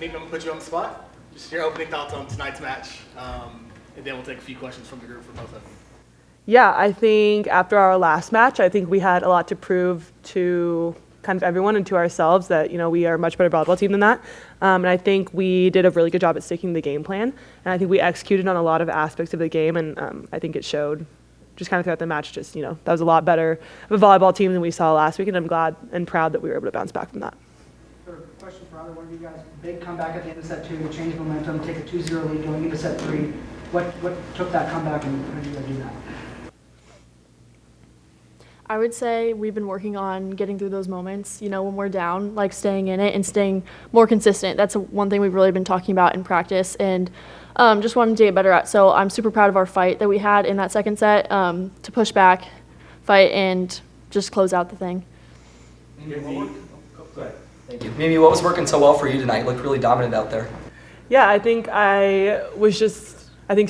Mimi, I'm going to put you on the spot. Just your opening thoughts on tonight's match, and then we'll take a few questions from the group for both of you. Yeah, I think after our last match, I think we had a lot to prove to kind of everyone and to ourselves that, we are a much better volleyball team than that. And I think we did a really good job at sticking to the game plan. And I think we executed on a lot of aspects of the game, and I think it showed just kind of throughout the match, just, that was a lot better of a volleyball team than we saw last week, and I'm glad and proud that we were able to bounce back from that. Question for either one of you guys. Big comeback at the end of set 2 to change momentum, take a 2-0 lead going into set 3. What took that comeback, and how did you guys do that? I would say we've been working on getting through those moments, when we're down, like staying in it and staying more consistent. That's one thing we've really been talking about in practice and just wanting to get better at. So I'm super proud of our fight that we had in that second set to push back, fight, and just close out the thing. Thank you. Mimi, what was working so well for you tonight? You looked really dominant out there. Yeah, I think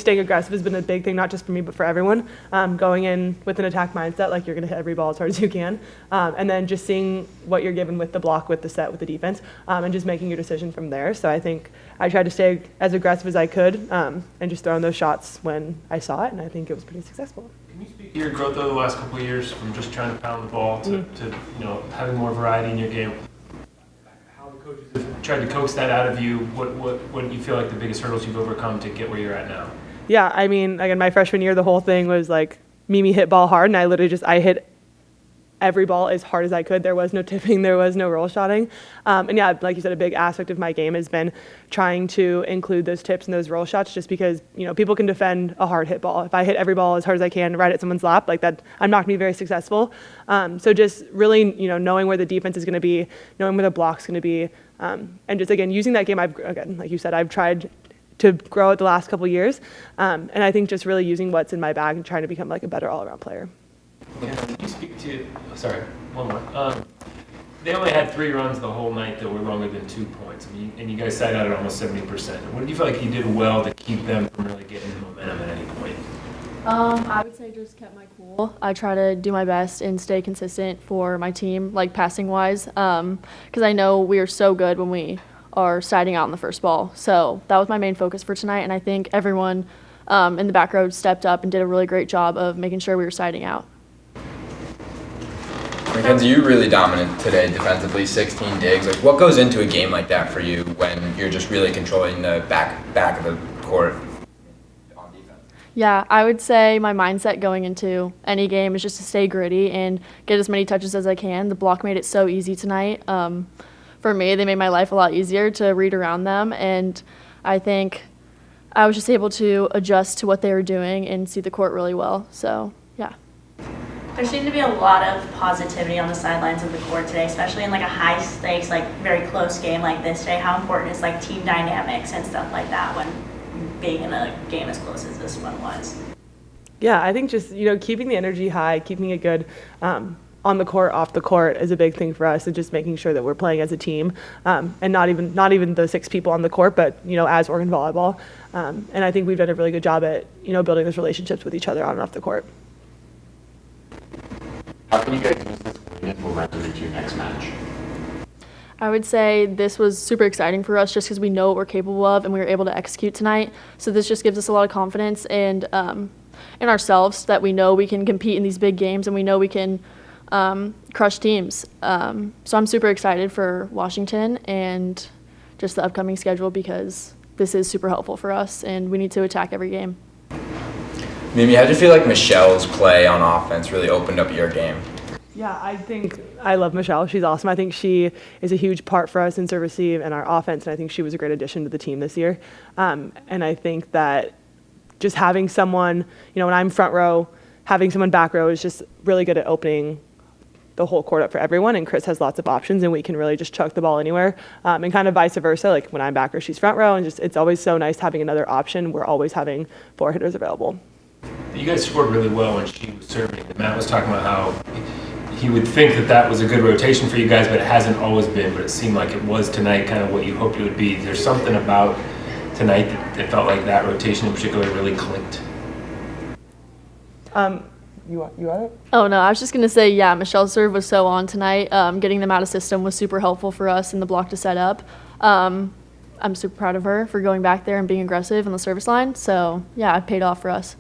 staying aggressive has been a big thing, not just for me, but for everyone. Going in with an attack mindset, like you're going to hit every ball as hard as you can. And then just seeing what you're given with the block, with the set, with the defense, and just making your decision from there. So I think I tried to stay as aggressive as I could and just throwing those shots when I saw it, and I think it was pretty successful. Can you speak to your growth over the last couple of years from just trying to pound the ball to having more variety in your game? How the coaches have tried to coax that out of you? What do you feel like the biggest hurdles you've overcome to get where you're at now? Yeah, I mean, again, my freshman year, the whole thing was like Mimi hit ball hard, and I hit every ball as hard as I could. There was no tipping, there was no roll shotting. And yeah, like you said, a big aspect of my game has been trying to include those tips and those roll shots just because, people can defend a hard hit ball. If I hit every ball as hard as I can right at someone's lap, like that, I'm not going to be very successful. So just really, knowing where the defense is going to be, knowing where the block's going to be, and just, again, using that game, like you said, I've tried to grow it the last couple years. And I think just really using what's in my bag and trying to become like a better all-around player. Can you speak to, sorry, one more. They only had 3 runs the whole night that were longer than 2 points. And you guys sat out at almost 70%. What did you feel like you did well to keep them from really getting the momentum at any point? I would say just kept my cool. I try to do my best and stay consistent for my team, like passing-wise, because I know we are so good when we are siding out in the first ball. So that was my main focus for tonight, and I think everyone in the back row stepped up and did a really great job of making sure we were siding out. Mackenzie, you were really dominant today defensively, 16 digs. Like, what goes into a game like that for you when you're just really controlling the back of the court on defense? Yeah, I would say my mindset going into any game is just to stay gritty and get as many touches as I can. The block made it so easy tonight. For me, they made my life a lot easier to read around them, and I think I was just able to adjust to what they were doing and see the court really well. So, yeah. There seemed to be a lot of positivity on the sidelines of the court today, especially in like a high stakes, like very close game like this today. How important is like team dynamics and stuff like that when being in a game as close as this one was? Yeah, I think just, keeping the energy high, keeping it good on the court, off the court is a big thing for us, and just making sure that we're playing as a team and not even the 6 people on the court, but, as Oregon Volleyball. And I think we've done a really good job at, building those relationships with each other on and off the court. How can you guys use this win momentum into your next match? I would say this was super exciting for us just because we know what we're capable of and we were able to execute tonight. So this just gives us a lot of confidence and in ourselves that we know we can compete in these big games and we know we can crush teams. So I'm super excited for Washington and just the upcoming schedule because this is super helpful for us and we need to attack every game. Mimi, how do you feel like Michelle's play on offense really opened up your game? Yeah, I love Michelle. She's awesome. I think she is a huge part for us in serve receive and our offense, and I think she was a great addition to the team this year. And I think that just having someone, when I'm front row, having someone back row is just really good at opening the whole court up for everyone, and Chris has lots of options, and we can really just chuck the ball anywhere, and kind of vice versa. Like when I'm back row, she's front row, and just it's always so nice having another option. We're always having 4 hitters available. You guys scored really well when she was serving. Matt was talking about how he would think that was a good rotation for you guys, but it hasn't always been, but it seemed like it was tonight, kind of what you hoped it would be. There's something about tonight that felt like that rotation in particular really clicked. You want it? Oh, no, I was just going to say, yeah, Michelle's serve was so on tonight. Getting them out of system was super helpful for us in the block to set up. I'm super proud of her for going back there and being aggressive on the service line. So yeah, it paid off for us.